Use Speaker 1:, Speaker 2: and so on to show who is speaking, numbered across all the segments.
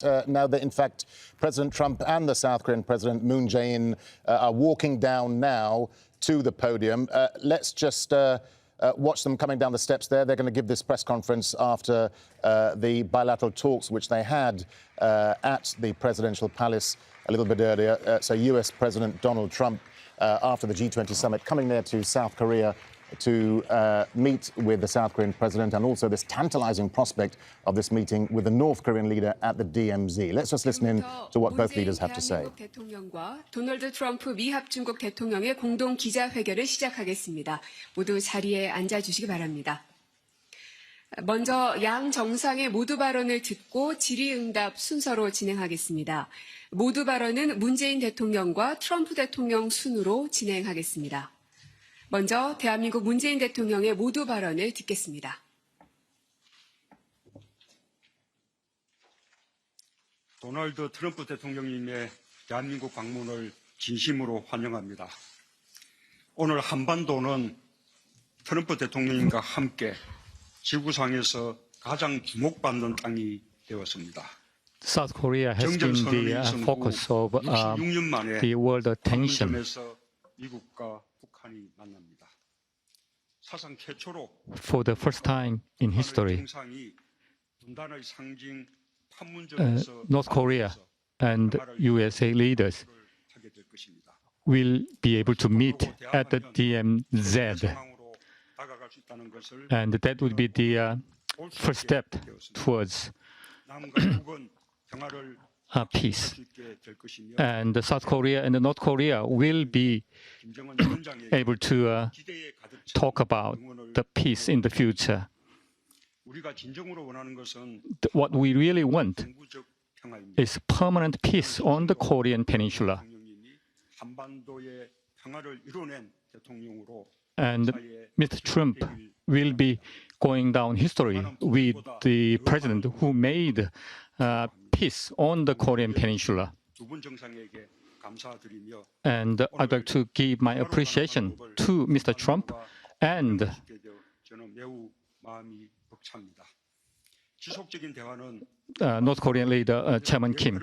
Speaker 1: Now that, in fact, President Trump and the South Korean President Moon Jae-in are walking down now to the podium. Let's just watch them coming down the steps there. They're going to give this press conference after the bilateral talks which they had at the presidential palace a little bit earlier. So US President Donald Trump, after the G20 summit, coming there to South Korea to meet with the South Korean president, and also this tantalizing prospect of this meeting with the North Korean leader at the DMZ. Let's just listen in to what both leaders have to say.
Speaker 2: 대통령과 도널드 트럼프 미합 중국 대통령의 공동 기자회견을 시작하겠습니다. 모두 자리에 앉아주시기 바랍니다. 먼저 양 정상의 모두 발언을 듣고 질의응답 순서로 진행하겠습니다. 모두 발언은 문재인 대통령과 트럼프 대통령 순으로 진행하겠습니다. 먼저 대한민국 문재인 대통령의 모두 발언을 듣겠습니다.
Speaker 3: 도널드 트럼프 대통령님의 대한민국 방문을 진심으로 환영합니다. 오늘 한반도는 트럼프 대통령님과 함께 지구상에서 가장 주목받는 땅이 되었습니다.
Speaker 4: South Korea has been the focus of the world attention.
Speaker 3: 미국과 북한이 만납니다. 사상 최초로
Speaker 4: For the first time in history,
Speaker 3: 분단의 상징
Speaker 4: North Korea and USA leaders will be able to meet at the DMZ, and that would be the first step towards peace. And South Korea and North Korea will be able to talk about the peace in the future. What we really want is permanent peace on the Korean peninsula. And Mr. Trump will be going down history with the president who made peace on the Korean peninsula. And I'd like to give my appreciation to Mr. Trump and North Korean leader Chairman Kim.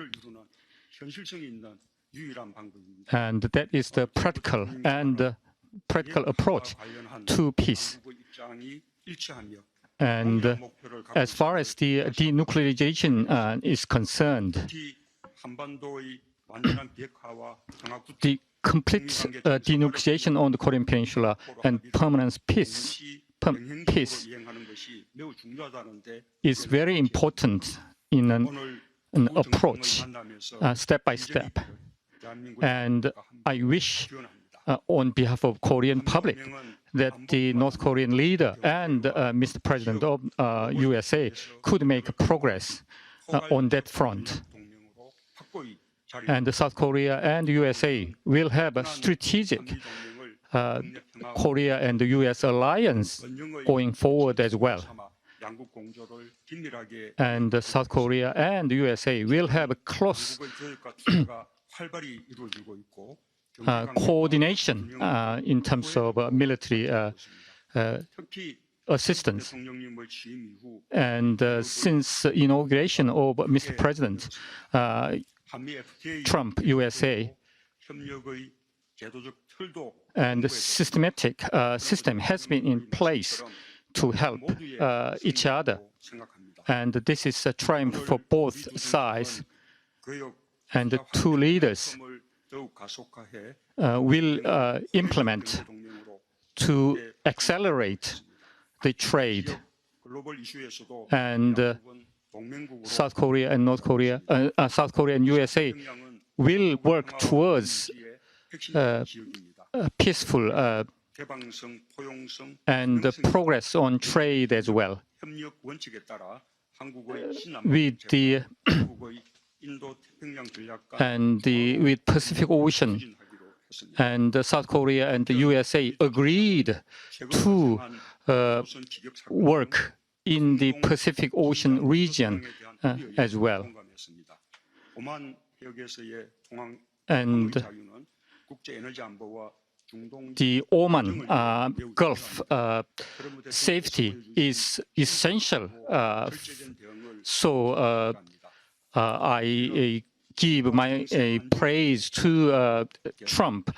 Speaker 4: And that is the practical approach to peace. And as far as the denuclearization is concerned, the complete denuclearization on the Korean Peninsula and permanent peace is very important in an approach, step by step. And I wish, on behalf of Korean public, that the North Korean leader and Mr. President of USA could make progress on that front. And South Korea and USA will have a strategic Korea and the US alliance going forward as well. And South Korea and USA will have a close coordination in terms of military assistance. And since the inauguration of Mr. President Trump, USA, and the systematic system has been in place to help each other. And this is a triumph for both sides. And the two leaders will implement to accelerate the trade. And South Korea and North Korea, South Korea and USA will work towards peaceful and progress on trade as well. With the with Pacific Ocean, and South Korea and the USA agreed to work in the Pacific Ocean region as well. And the Oman Gulf safety is essential. So I give my praise to Trump,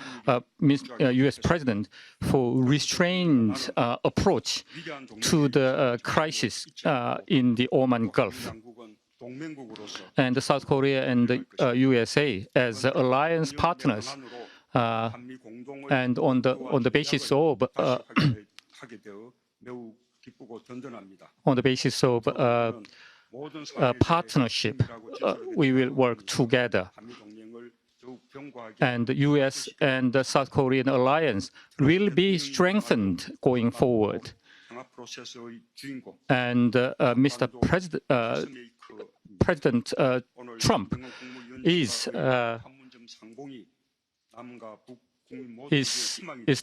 Speaker 4: U.S. President, for restrained approach to the crisis in the Oman Gulf. And South Korea and the USA as alliance partners, and on the basis of partnership, we will work together. And the U.S. and the South Korean alliance will be strengthened going forward. And Mr. President Trump is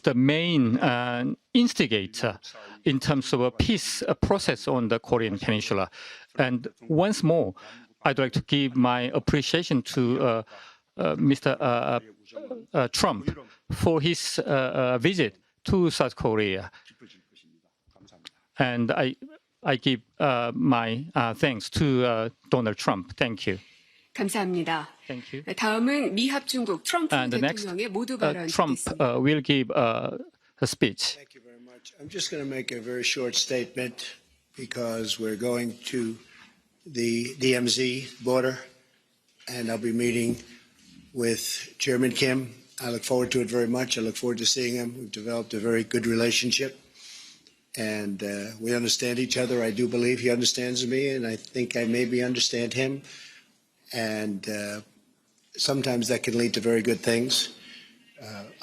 Speaker 4: the main instigator in terms of a peace process on the Korean Peninsula. And once more, I'd like to give my appreciation to Mr. Trump for his visit to South Korea. And I give my thanks to Donald Trump. Thank you.
Speaker 2: 감사합니다.
Speaker 4: Thank you.
Speaker 2: 다음은 미합 중국 트럼프
Speaker 4: And the next,
Speaker 2: 대통령의 모두 발언
Speaker 4: Trump
Speaker 2: 듣겠습니다.
Speaker 4: will give a speech.
Speaker 5: Thank you very much. I'm just going to make a very short statement because we're going to the DMZ border, and I'll be meeting with Chairman Kim. I look forward to it very much. I look forward to seeing him. We've developed a very good relationship, and we understand each other. I do believe he understands me, and I think I maybe understand him. And sometimes that can lead to very good things.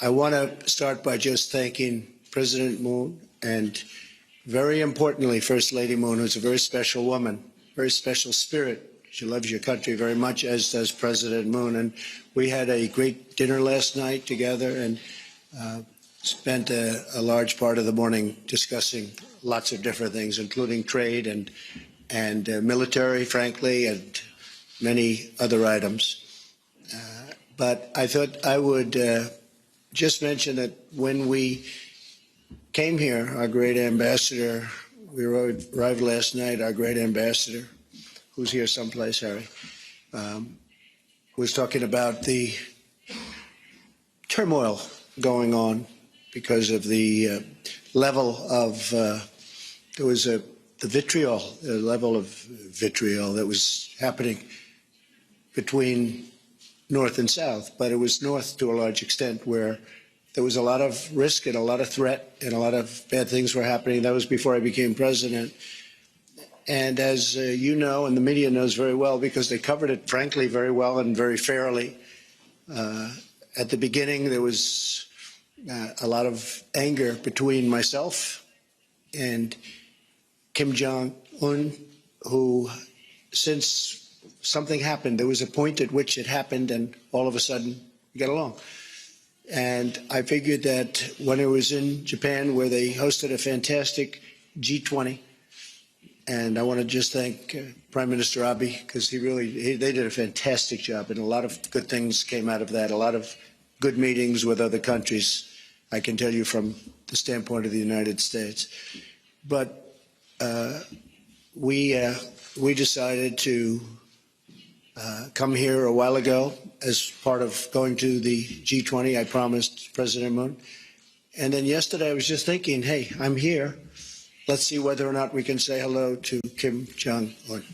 Speaker 5: I want to start by just thanking President Moon and, very importantly, First Lady Moon, who's a very special woman, very special spirit. She loves your country very much, as does President Moon. And we had a great dinner last night together and spent a large part of the morning discussing lots of different things, including trade and military, frankly, and many other items. But I thought I would just mention that when we came here, our great ambassador, we arrived last night, our great ambassador, who's here someplace, Harry, was talking about the turmoil going on because of the level of, there was the vitriol, the level of vitriol that was happening between North and South, but it was North to a large extent where there was a lot of risk and a lot of threat and a lot of bad things were happening. That was before I became president. And as you know, and the media knows very well, because they covered it, frankly, very well and very fairly, at the beginning there was a lot of anger between myself and Kim Jong Un, who, since something happened, there was a point at which it happened, and all of a sudden we got along. And I figured that when I was in Japan, where they hosted a fantastic G20, and I want to just thank Prime Minister Abe, because they did a fantastic job, and a lot of good things came out of that, a lot of good meetings with other countries, I can tell you from the standpoint of the United States. But we decided to come here a while ago as part of going to the G20. I promised President Moon. And then yesterday I was just thinking, hey, I'm here. Let's see whether or not we can say hello to Kim Jong Un.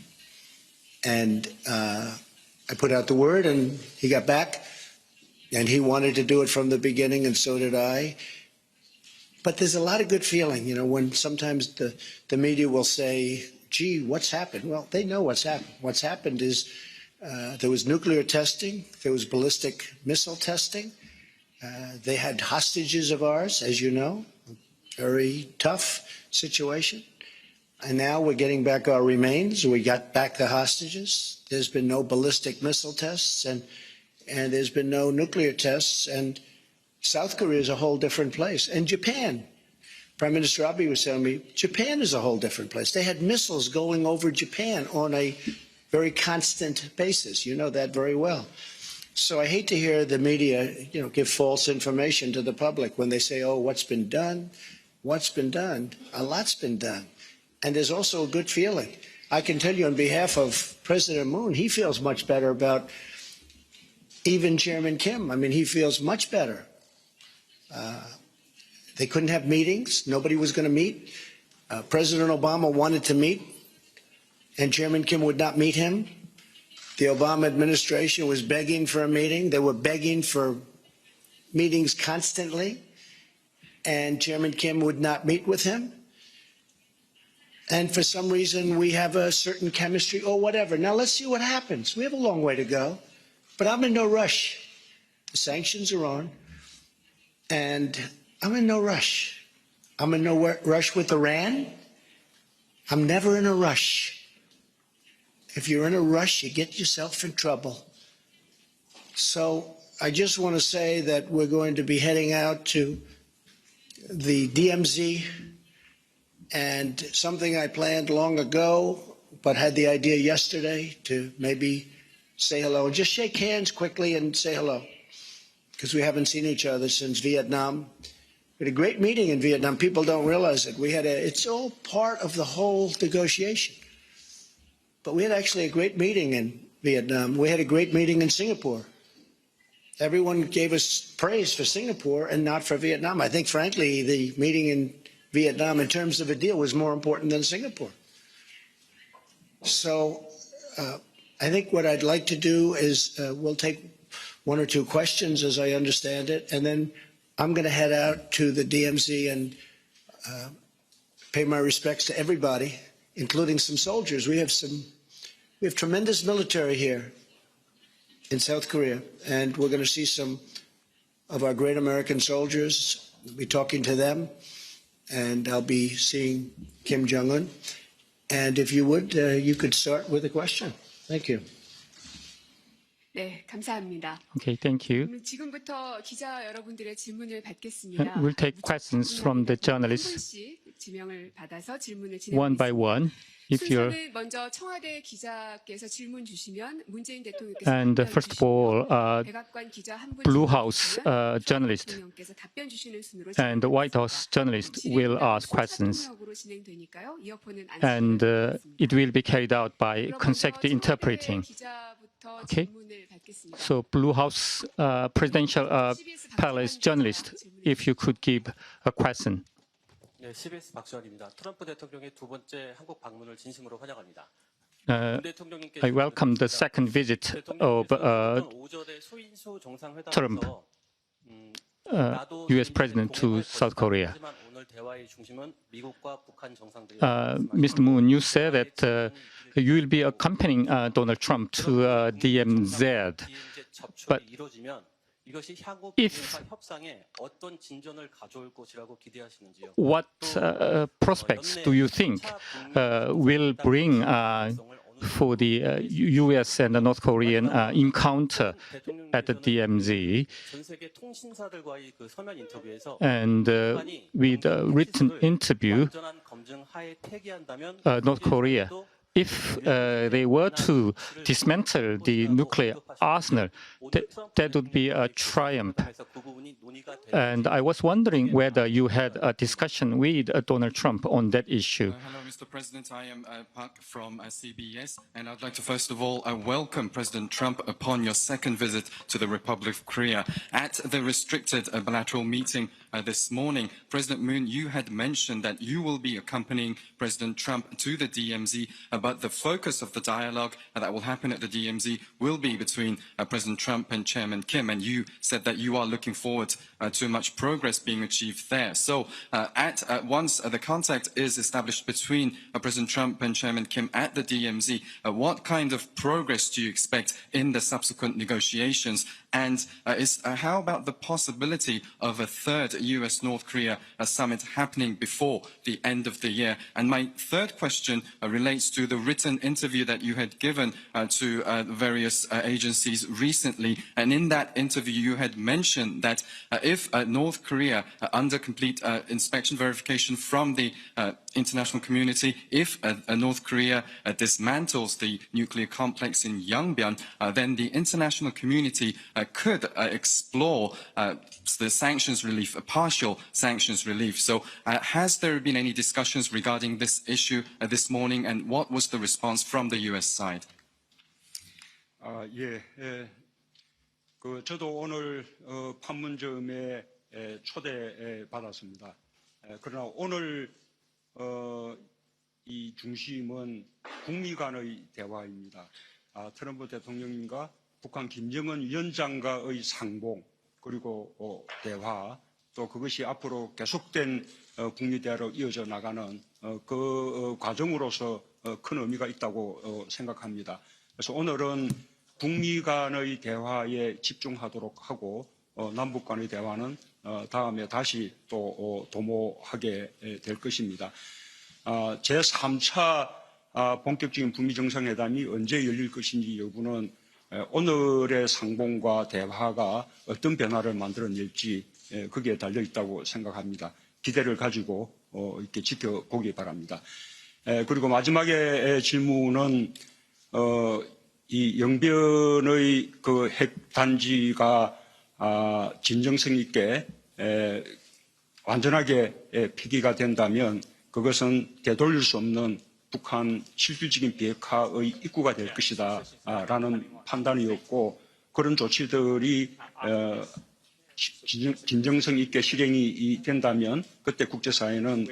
Speaker 5: And I put out the word, and he got back, and he wanted to do it from the beginning, and so did I. But there's a lot of good feeling, you know, when sometimes the media will say, gee, what's happened? Well, they know what's happened. What's happened is there was nuclear testing, there was ballistic missile testing. They had hostages of ours, as you know, very tough situation. And now we're getting back our remains. We got back the hostages. There's been no ballistic missile tests, and there's been no nuclear tests. And South Korea is a whole different place. And Japan, Prime Minister Abe was telling me, Japan is a whole different place. They had missiles going over Japan on a very constant basis. You know that very well. So I hate to hear the media, you know, give false information to the public when they say, oh, what's been done? What's been done? A lot's been done. And there's also a good feeling. I can tell you on behalf of President Moon, he feels much better about even Chairman Kim. I mean, he feels much better. They couldn't have meetings. Nobody was going to meet. President Obama wanted to meet, and Chairman Kim would not meet him. The Obama administration was begging for a meeting. They were begging for meetings constantly, and Chairman Kim would not meet with him. And for some reason, we have a certain chemistry or whatever. Now, let's see what happens. We have a long way to go, but I'm in no rush. The sanctions are on, and I'm in no rush. I'm in no rush with Iran. I'm never in a rush. If you're in a rush, you get yourself in trouble. So I just want to say that we're going to be heading out to the DMZ, and something I planned long ago, but had the idea yesterday to maybe say hello, just shake hands quickly and say hello, because we haven't seen each other since Vietnam. We had a great meeting in Vietnam. People don't realize it. It's all part of the whole negotiation. But we had actually a great meeting in Vietnam. We had a great meeting in Singapore. Everyone gave us praise for Singapore and not for Vietnam. I think, frankly, the meeting in Vietnam, in terms of a deal, was more important than Singapore. So I think what I'd like to do is we'll take one or two questions, as I understand it, and then I'm going to head out to the DMZ and pay my respects to everybody, including some soldiers. We have tremendous military here in South Korea, and we're going to see some of our great American soldiers. We'll be talking to them, and I'll be seeing Kim Jong Un. And if you would, you could start with a question. Thank you.
Speaker 2: 네, 감사합니다.
Speaker 4: Okay, thank you.
Speaker 2: 지금부터 기자 여러분들의 질문을 받겠습니다.
Speaker 4: We'll take questions from the journalists
Speaker 2: 한 분씩 지명을 받아서 질문을
Speaker 4: one by
Speaker 2: 진행하겠습니다.
Speaker 4: one. If you're
Speaker 2: 순서는 먼저 청와대 기자께서 질문 주시면 문재인 대통령께서
Speaker 4: And
Speaker 2: 답변
Speaker 4: first of all,
Speaker 2: 주시고 백악관 기자 한 분
Speaker 4: Blue
Speaker 2: 질문
Speaker 4: House
Speaker 2: 주시면
Speaker 4: journalist
Speaker 2: 대통령께서 답변 주시는 순으로
Speaker 4: and the White House journalist will ask questions,
Speaker 2: 통역으로 진행되니까요. 이어폰은 안
Speaker 4: and
Speaker 2: 쓰셔도
Speaker 4: it will be carried out by
Speaker 2: 그럼
Speaker 4: consecutive
Speaker 2: 먼저
Speaker 4: interpreting.
Speaker 2: 청와대 기자부터
Speaker 4: Okay.
Speaker 2: 질문을 받겠습니다.
Speaker 4: So Blue House presidential palace journalist, if you could give a question.
Speaker 6: 네, CBS 박수환입니다. 트럼프 대통령의 두 번째 한국 방문을 진심으로 환영합니다.
Speaker 4: I welcome the second visit of Trump, U.S. President to South Korea. Mr. Moon, you said that you will be accompanying Donald Trump to DMZ, but if what prospects do you think will bring for the U.S. and the North Korean encounter at the DMZ? And with a written interview, North Korea, if they were to dismantle the nuclear arsenal, that would be a triumph. And I was wondering whether you had a discussion with Donald Trump on that issue.
Speaker 7: Hello, Mr. President. I am Park from CBS, and I'd like to first of all welcome President Trump upon your second visit to the Republic of Korea. At the restricted bilateral meeting this morning, President Moon, you had mentioned that you will be accompanying President Trump to the DMZ, but the focus of the dialogue that will happen at the DMZ will be between President Trump and Chairman Kim, and you said that you are looking forward to much progress being achieved there. So once the contact is established between President Trump and Chairman Kim at the DMZ, what kind of progress do you expect in the subsequent negotiations? And how about the possibility of a third US-North Korea summit happening before the end of the year? And my third question relates to the written interview that you had given to various agencies recently. And in that interview, you had mentioned that if North Korea, under complete inspection verification from the international community, if North Korea dismantles the nuclear complex in Yongbyon, then the international community could explore the sanctions relief, a partial sanctions relief. So has there been any discussions regarding this issue this morning, and what was the response from the US side?
Speaker 3: 저도 오늘 판문점에 초대받았습니다. 그러나 오늘 이 중심은 북미 간의 대화입니다. 트럼프 대통령님과 북한 김정은 위원장과의 상봉, 그리고 대화, 또 그것이 앞으로 계속된 북미 대화로 이어져 나가는 그 과정으로서 큰 의미가 있다고 생각합니다. 그래서 오늘은 북미 간의 대화에 집중하도록 하고 남북 간의 대화는 다음에 다시 또 도모하게 될 것입니다. 제3차 본격적인 북미 정상회담이 언제 열릴 것인지 여부는 오늘의 상봉과 대화가 어떤 변화를 만들어낼지 거기에 달려 있다고 생각합니다. 기대를 가지고 이렇게 지켜보기 바랍니다. 그리고 마지막에 질문은 이 영변의 그 핵단지가 진정성 있게 완전하게 폐기가 된다면 그것은 되돌릴 수 없는 북한 실질적인 비핵화의 입구가 될 것이다 라는 판단이었고, 그런 조치들이 진정성 있게 실행이 된다면 그때 국제사회는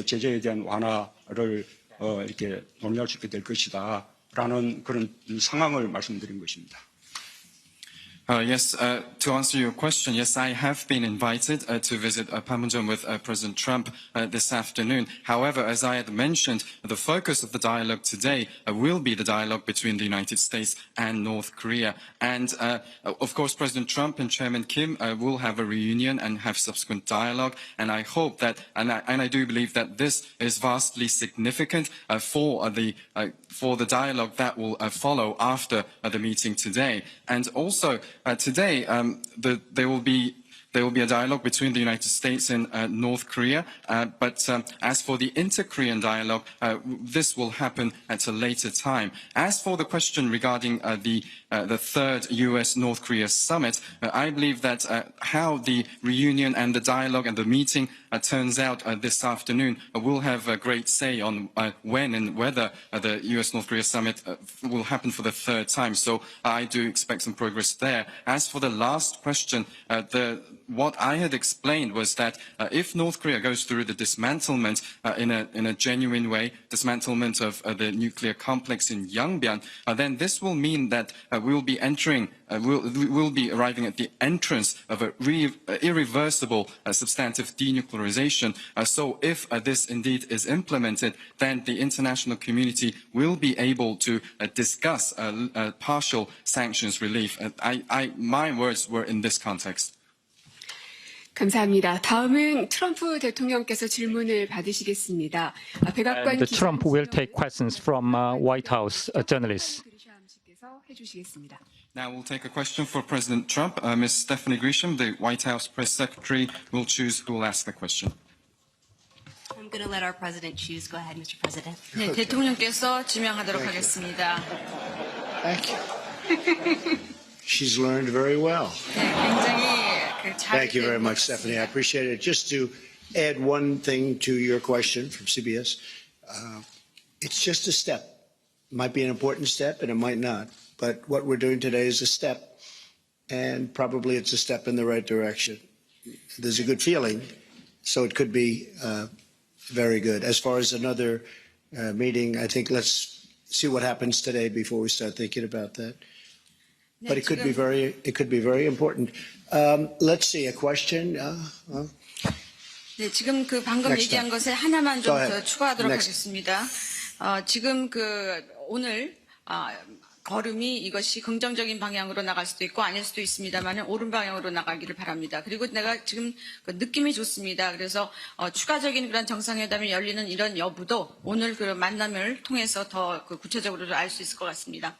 Speaker 3: 제재에 대한 완화를 이렇게 논의할 수 있게 될 것이다 라는 그런 상황을 말씀드린 것입니다.
Speaker 7: Yes, to answer your question, yes, I have been invited to visit Panmunjom with President Trump this afternoon. However, as I had mentioned, the focus of the dialogue today will be the dialogue between the United States and North Korea. And, of course, President Trump and Chairman Kim will have a reunion and have subsequent dialogue. And I hope that, and I do believe that this is vastly significant for the dialogue that will follow after the meeting today. And also, today, there will be a dialogue between the United States and North Korea, but as for the inter-Korean dialogue, this will happen at a later time. As for the question regarding the third US-North Korea summit, I believe that how the reunion and the dialogue and the meeting turns out this afternoon will have a great say on when and whether the US-North Korea summit will happen for the third time. So I do expect some progress there. As for the last question, what I had explained was that if North Korea goes through the dismantlement in a genuine way, dismantlement of the nuclear complex in Yongbyon, then this will mean that we'll be arriving at the entrance of an irreversible substantive denuclearization. So if this indeed is implemented, then the international community will be able to discuss partial sanctions relief. My words were in this context.
Speaker 2: 감사합니다. 다음은 트럼프 대통령께서 질문을 받으시겠습니다. 백악관
Speaker 4: And Trump will take questions from White House journalists.
Speaker 7: Now we'll take a question for President Trump. Ms. Stephanie Grisham, the White House press secretary, will choose who will ask the question.
Speaker 8: I'm going to let our president choose. Go ahead, Mr. President.
Speaker 9: 네, 대통령께서 지명하도록 하겠습니다.
Speaker 5: Thank you. She's learned very well.
Speaker 9: 네, 굉장히 잘.
Speaker 5: Thank you very much, Stephanie. I appreciate it. Just to add one thing to your question from CBS, it's just a step. It might be an important step, and it might not. But what we're doing today is a step, and probably it's a step in the right direction. There's a good feeling, so it could be very good. As far as another meeting, I think let's see what happens today before we start thinking about that. But it could be very important. Let's see, a question.
Speaker 9: 네, 지금 그 방금 얘기한 것에 하나만 좀 더 추가하도록 하겠습니다. 지금 오늘 걸음이 이것이 긍정적인 방향으로 나갈 수도 있고 아닐 수도 있습니다만 옳은 방향으로 나가기를 바랍니다. 그리고 내가 지금 느낌이 좋습니다. 그래서 추가적인 그런 정상회담이 열리는 이런 여부도 오늘 그 만남을 통해서 더 구체적으로 알 수 있을 것 같습니다.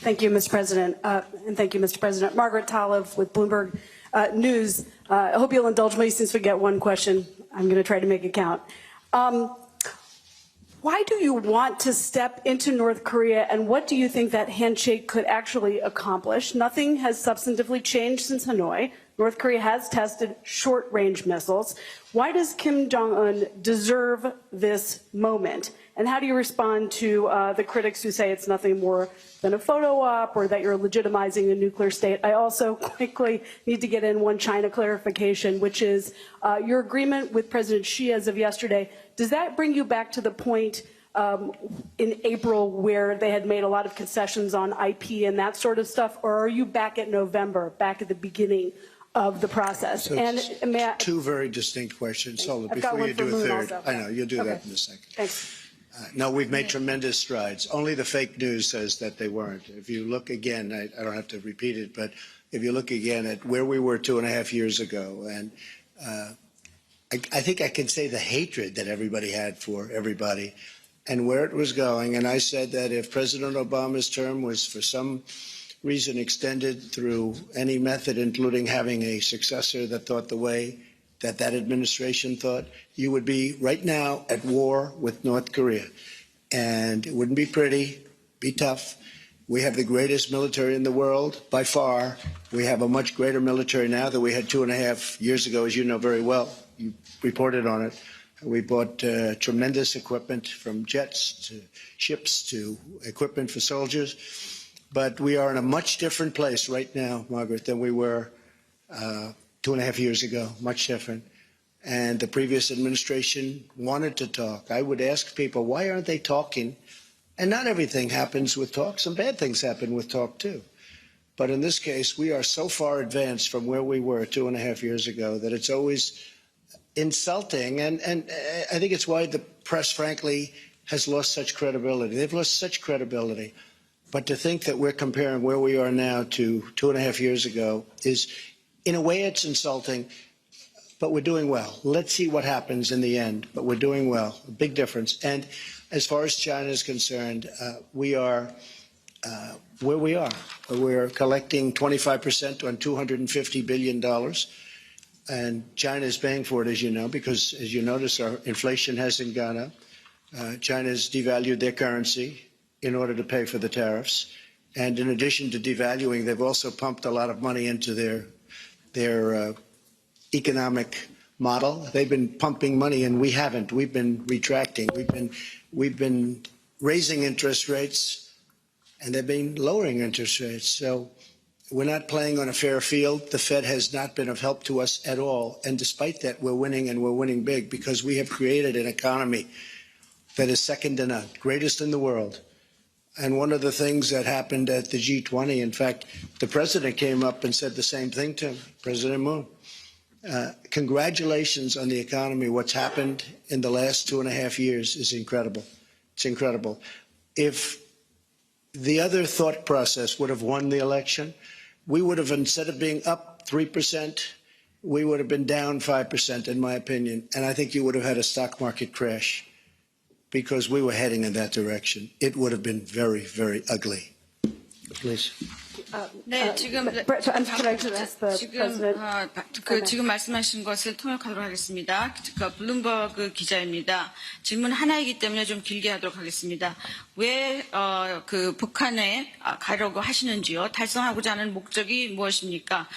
Speaker 10: Thank you, Mr. President, and thank you, Mr. President. Margaret Talev with Bloomberg News. I hope you'll indulge me since we get one question. I'm going to try to make it count. Why do you want to step into North Korea, and what do you think that handshake could actually accomplish? Nothing has substantively changed since Hanoi. North Korea has tested short-range missiles. Why does Kim Jong Un deserve this moment? And how do you respond to the critics who say it's nothing more than a photo op or that you're legitimizing a nuclear state? I also quickly need to get in one China clarification, which is your agreement with President Xi as of yesterday. Does that bring you back to the point in April where they had made a lot of concessions on IP and that sort of stuff, or are you back at November, back at the beginning of the process?
Speaker 5: So
Speaker 10: and
Speaker 5: two very distinct questions. Hold it
Speaker 10: I've got
Speaker 5: before
Speaker 10: one
Speaker 5: you
Speaker 10: for
Speaker 5: do a
Speaker 10: Moon
Speaker 5: third.
Speaker 10: also.
Speaker 5: I know, you'll do
Speaker 10: Okay.
Speaker 5: that in a second.
Speaker 10: Thanks.
Speaker 5: No, we've made tremendous strides. Only the fake news says that they weren't. If you look again, I don't have to repeat it, but if you look again at where we were 2.5 years ago, and I think I can say the hatred that everybody had for everybody and where it was going. And I said that if President Obama's term was for some reason extended through any method, including having a successor that thought the way that that administration thought, you would be right now at war with North Korea. And it wouldn't be pretty, be tough. We have the greatest military in the world by far. We have a much greater military now than we had 2.5 years ago, as you know very well. You reported on it. We bought tremendous equipment, from jets to ships to equipment for soldiers. But we are in a much different place right now, Margaret, than we were 2.5 years ago, much different. And the previous administration wanted to talk. I would ask people, why aren't they talking? And not everything happens with talk. Some bad things happen with talk, too. But in this case, we are so far advanced from where we were 2.5 years ago that it's always insulting. And I think it's why the press, frankly, has lost such credibility. They've lost such credibility. But to think that we're comparing where we are now to 2.5 years ago is, in a way, it's insulting. But we're doing well. Let's see what happens in the end. But we're doing well. A big difference. And as far as China is concerned, we are where we are. We're collecting 25% on $250 billion. And China is paying for it, as you know, because, as you notice, our inflation hasn't gone up. China's devalued their currency in order to pay for the tariffs. And in addition to devaluing, they've also pumped a lot of money into their economic model. They've been pumping money, and we haven't. We've been retracting. We've been raising interest rates, and they've been lowering interest rates. So we're not playing on a fair field. The Fed has not been of help to us at all. And despite that, we're winning, and we're winning big, because we have created an economy that is second to none, greatest in the world. And one of the things that happened at the G20, in fact, the president came up and said the same thing to President Moon. Congratulations on the economy. What's happened in the last 2.5 years is incredible. It's incredible. If the other thought process would have won the election, we would have, instead of being up 3%, we would have been down 5%, in my opinion. And I think you would have had a stock market crash, because we were heading in that direction. It would have been very, very ugly. Please.
Speaker 9: 네, 지금 지금 말씀하신 것을 통역하도록 하겠습니다. 블룸버그 기자입니다. 질문 하나이기 때문에 좀 길게 하도록 하겠습니다. 왜 북한에 가려고 하시는지요? 달성하고자 하는 목적이 무엇입니까?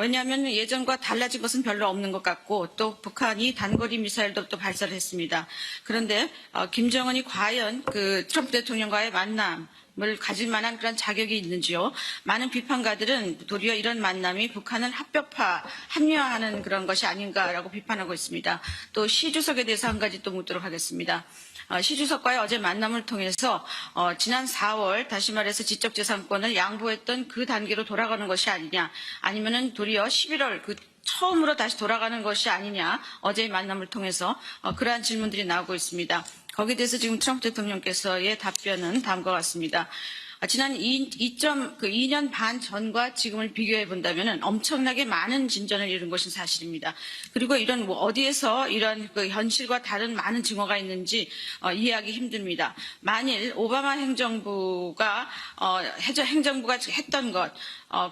Speaker 9: 왜냐하면 예전과 달라진 것은 별로 없는 것 같고, 또 북한이 단거리 미사일도 또 발사를 했습니다. 그런데 김정은이 과연 트럼프 대통령과의 만남 을 가질 만한 그런 자격이 있는지요? 많은 비판가들은 도리어 이런 만남이 북한을 합리화하는 그런 것이 아닌가라고 비판하고 있습니다. 또 시 주석에 대해서 한 가지 또 묻도록 하겠습니다. 시 주석과의 어제 만남을 통해서 지난 4월 다시 말해서 지적재산권을 양보했던 그 단계로 돌아가는 것이 아니냐, 아니면은 도리어 11월 처음으로 다시 돌아가는 것이 아니냐, 어제의 만남을 통해서 그러한 질문들이 나오고 있습니다. 거기에 대해서 지금 트럼프 대통령께서의 답변은 다음과 같습니다. 지난 2년 반 전과 지금을 비교해 본다면 엄청나게 많은 진전을 이룬 것은 사실입니다. 그리고 이런 어디에서 이런 그 현실과 다른 많은 증거가 있는지 이해하기 힘듭니다. 만일 오바마 행정부가 했던 것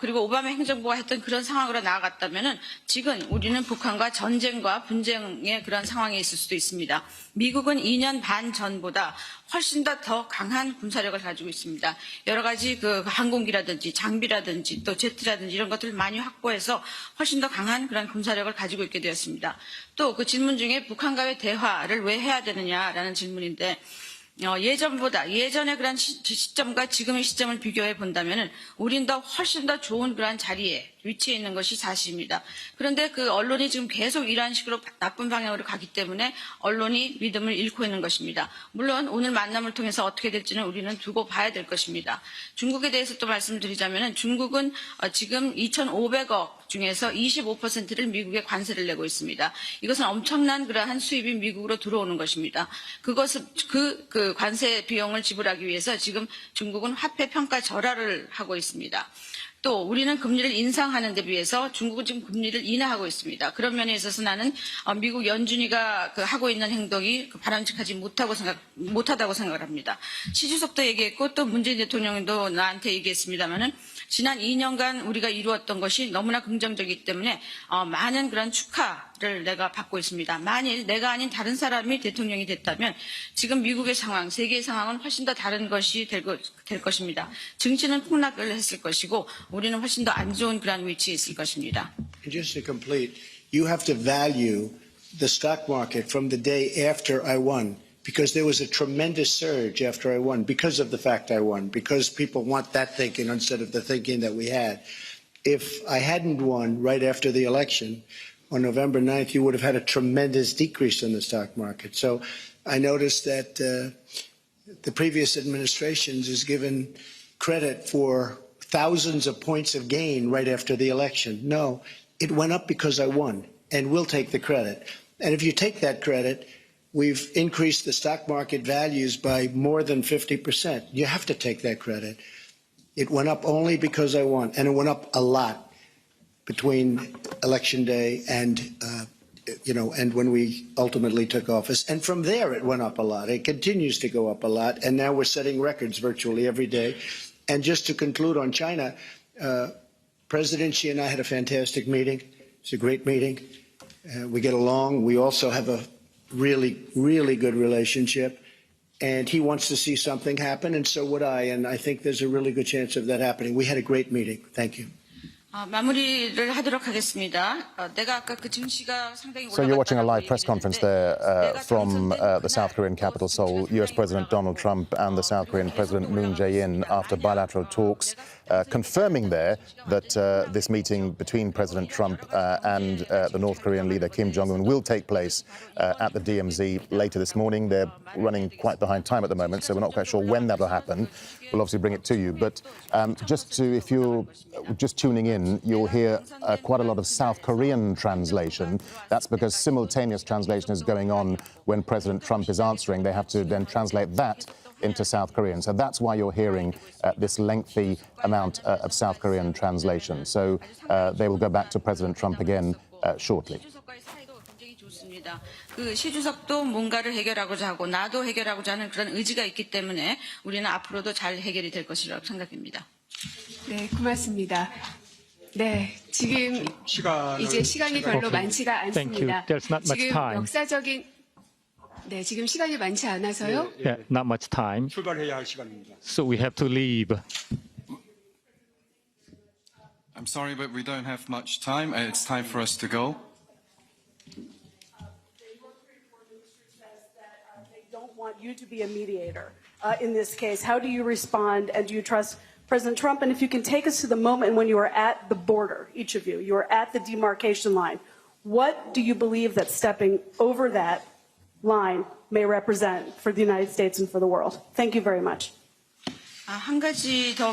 Speaker 9: 그리고 오바마 행정부가 했던 그런 상황으로 나아갔다면 지금 우리는 북한과 전쟁과 분쟁의 그런 상황에 있을 수도 있습니다. 미국은 2년 반 전보다 훨씬 더 강한 군사력을 가지고 있습니다. 여러 가지 그 항공기라든지 장비라든지 또 제트라든지 이런 것들을 많이 확보해서 훨씬 더 강한 그런 군사력을 가지고 있게 되었습니다. 또 그 질문 중에 북한과의 대화를 왜 해야 되느냐라는 질문인데 예전의 그런 시점과 지금의 시점을 비교해 본다면 우린 훨씬 더 좋은 그런 자리에 위치해 있는 것이 사실입니다. 그런데 그 언론이 지금 계속 이러한 식으로 나쁜 방향으로 가기 때문에 언론이 믿음을 잃고 있는 것입니다. 물론 오늘 만남을 통해서 어떻게 될지는 우리는 두고 봐야 될 것입니다. 중국에 대해서 또 말씀드리자면 중국은 지금 2,500억 중에서 25%를 미국에 관세를 내고 있습니다. 이것은 엄청난 그러한 수입이 미국으로 들어오는 것입니다. 그것은 그 관세 비용을 지불하기 위해서 지금 중국은 화폐 평가 절하를 하고 있습니다. 또 우리는 금리를 인상하는 데 비해서 중국은 지금 금리를 인하하고 있습니다. 그런 면에 있어서 나는 미국 연준이가 하고 있는 행동이 바람직하지 못하다고 생각을 합니다. 시 주석도 얘기했고 또 문재인 대통령도 나한테 얘기했습니다마는 지난 2년간 우리가 이루었던 것이 너무나 긍정적이기 때문에 많은 그런 축하를 내가 받고 있습니다. 만일 내가 아닌 다른 사람이 대통령이 됐다면 지금 미국의 상황, 세계의 상황은 훨씬 더 다른 것이 될 것입니다. 증시는 폭락을 했을 것이고 우리는 훨씬 더 안 좋은 그런 위치에 있을 것입니다.
Speaker 5: Just to complete, you have to value the stock market from the day after I won. Because there was a tremendous surge after I won, because of the fact I won, because people want that thinking instead of the thinking that we had. If I hadn't won right after the election on November 9th, you would have had a tremendous decrease in the stock market. So I noticed that the previous administrations is given credit for thousands of points of gain right after the election. No, it went up because I won, and we'll take the credit. And if you take that credit, we've increased the stock market values by more than 50%. You have to take that credit. It went up only because I won, and it went up a lot between election day and, and when we ultimately took office. And from there, it went up a lot. It continues to go up a lot, and now we're setting records virtually every day. And just to conclude on China, President Xi and I had a fantastic meeting. It's a great meeting. We get along. We also have a really, really good relationship, and he wants to see something happen, and so would I, and I think there's a really good chance of that happening. We had a great meeting. Thank you.
Speaker 9: 마무리를 하도록 하겠습니다. 내가 아까 그 증시가 상당히
Speaker 1: So you're watching a live press conference there from the South Korean capital, Seoul. US President Donald Trump and the South Korean President Moon Jae-in, after bilateral talks, confirming there that this meeting between President Trump and the North Korean leader Kim Jong Un will take place at the DMZ later this morning. They're running quite behind time at the moment, so we're not quite sure when that'll happen. We'll obviously bring it to you. But if you're just tuning in, you'll hear quite a lot of South Korean translation. That's because simultaneous translation is going on when President Trump is answering. They have to then translate that into South Korean. So that's why you're hearing this lengthy amount of South Korean translation. So they will go back to President Trump again shortly.
Speaker 9: 그 시 주석도 뭔가를 해결하고자 하고 나도 해결하고자 하는 그런 의지가 있기 때문에 우리는 앞으로도 잘 해결이 될 것이라고 생각합니다.
Speaker 2: 네, 고맙습니다. 네, 지금 이제 시간이 별로 많지가 않습니다. 지금 역사적인 지금 시간이 많지 않아서요.
Speaker 4: Yeah, not much time.
Speaker 3: 출발해야 할 시간입니다.
Speaker 4: So we have to leave.
Speaker 7: I'm sorry, but we don't have much time. It's time for us to go.
Speaker 10: They don't want you to be a mediator in this case. How do you respond, and do you trust President Trump? And if you can take us to the moment when you were at the border, each of you, you were at the demarcation line. What do you believe that stepping over that line may represent for the United States and for the world? Thank you very much.
Speaker 9: 한 가지 더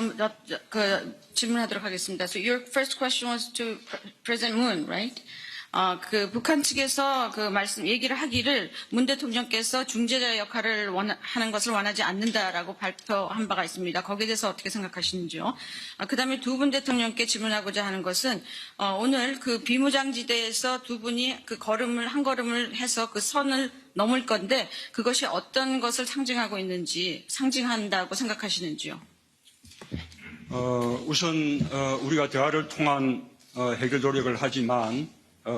Speaker 9: 질문하도록 하겠습니다. So your first question was to President Moon, right? 그 북한 측에서 그 얘기를 하기를 문 대통령께서 중재자 역할을 하는 것을 원하지 않는다라고 발표한 바가 있습니다. 거기에 대해서 어떻게 생각하시는지요? 그다음에 두 분 대통령께 질문하고자 하는 것은 오늘 그 비무장지대에서 두 분이 그 한 걸음을 해서 그 선을 넘을 건데 그것이 어떤 것을 상징한다고 생각하시는지요?
Speaker 3: 우선 우리가 대화를 통한 해결 노력을 하지만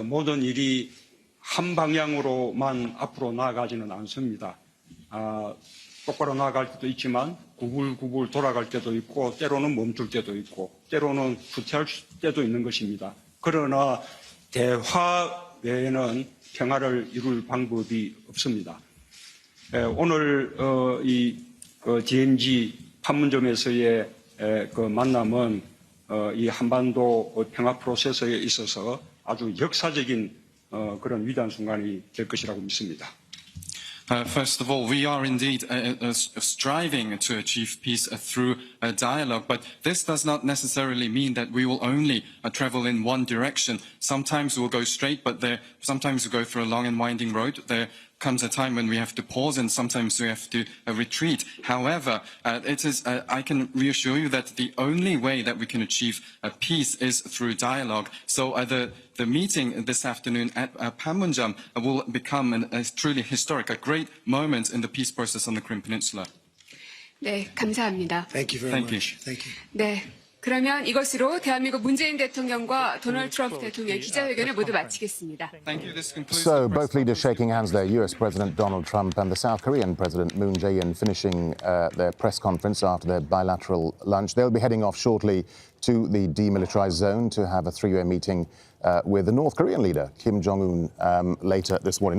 Speaker 3: 모든 일이 한 방향으로만 앞으로 나아가지는 않습니다. 똑바로 나아갈 때도 있지만 구불구불 돌아갈 때도 있고 때로는 멈출 때도 있고 때로는 후퇴할 때도 있는 것입니다. 그러나 대화 외에는 평화를 이룰 방법이 없습니다. 오늘 이 DMZ 판문점에서의 그 만남은 이 한반도 평화 프로세스에 있어서 아주 역사적인 그런 위대한 순간이 될 것이라고 믿습니다.
Speaker 7: First of all, we are indeed striving to achieve peace through dialogue, but this does not necessarily mean that we will only travel in one direction. Sometimes we'll go straight, but sometimes we go through a long and winding road. There comes a time when we have to pause and sometimes we have to retreat. However, I can reassure you that the only way that we can achieve peace is through dialogue. So the meeting this afternoon at Panmunjom will become a truly historic, a great moment in the peace process on the Korean Peninsula.
Speaker 2: 네, 감사합니다.
Speaker 5: Thank you very
Speaker 7: Thank
Speaker 5: much. Thank you.
Speaker 2: 네, 그러면 이것으로 대한민국 문재인 대통령과 도널드 트럼프 대통령의 기자회견을 모두 마치겠습니다.
Speaker 7: Thank you. This concludes
Speaker 1: So
Speaker 7: the
Speaker 1: both leaders shaking hands there, US President Donald Trump and the South Korean President Moon Jae-in finishing their press conference after their bilateral lunch. They'll be heading off shortly to the Demilitarized Zone to have a three-way meeting with the North Korean leader, Kim Jong Un, later this morning.